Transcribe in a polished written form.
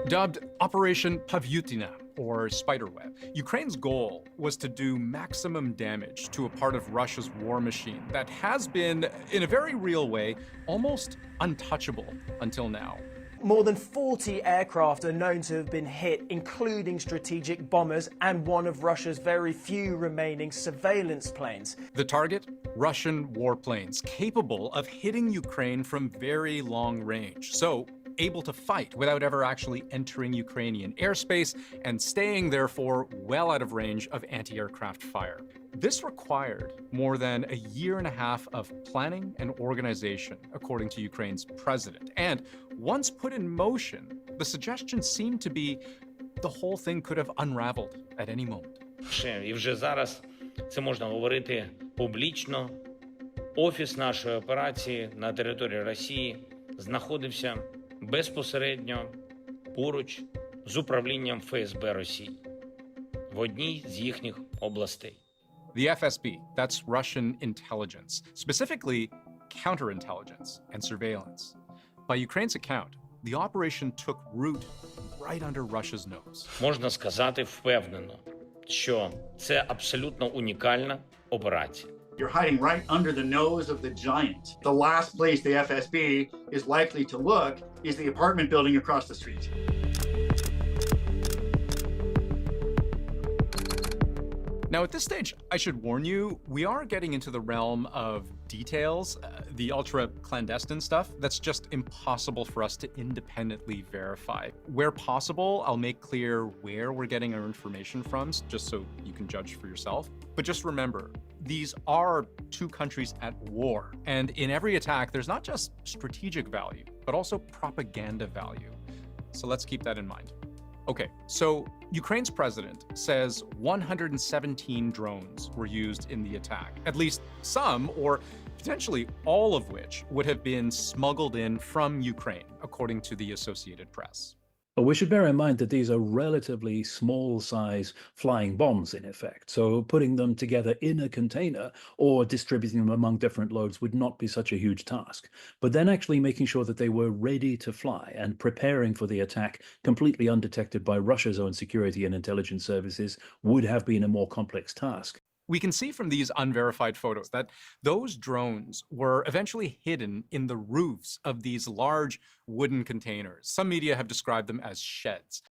Dubbed Operation Pavutina, or spiderweb, Ukraine's goal was to do maximum damage to a part of Russia's war machine that has been, in a very real way, almost untouchable until now. More than 40 aircraft are known to have been hit, including strategic bombers and one of Russia's very few remaining surveillance planes. The target? Russian warplanes, capable of hitting Ukraine from very long range. So, able to fight without ever actually entering Ukrainian airspace and staying, therefore, well out of range of anti-aircraft fire. This required more than a year and a half of planning and organization, according to Ukraine's president. And once put in motion, the suggestion seemed to be the whole thing could have unraveled at any moment. І вже зараз це можна говорити публічно. Офіс нашої операції на території Росії знаходився безпосередньо поруч з управлінням ФСБ Росії в одній з їхніх областей. The FSB, that's Russian intelligence, specifically counterintelligence and surveillance. By Ukraine's account, the operation took root right under Russia's nose. Можна сказати впевнено, що це абсолютно унікальна операція. You're hiding right under the nose of the giant. The last place the FSB is likely to look is the apartment building across the street. Now, at this stage, I should warn you, we are getting into the realm of details, the ultra-clandestine stuff that's just impossible for us to independently verify. Where possible, I'll make clear where we're getting our information from, just so you can judge for yourself. But just remember, these are two countries at war, and in every attack, there's not just strategic value, but also propaganda value. So let's keep that in mind. Okay, so Ukraine's president says 117 drones were used in the attack, at least some, or potentially all of which would have been smuggled in from Ukraine, according to the Associated Press. But we should bear in mind that these are relatively small size flying bombs in effect. So putting them together in a container or distributing them among different loads would not be such a huge task. But then actually making sure that they were ready to fly and preparing for the attack completely undetected by Russia's own security and intelligence services would have been a more complex task. We can see from these unverified photos that those drones were eventually hidden in the roofs of these large wooden containers. Some media have described them as sheds.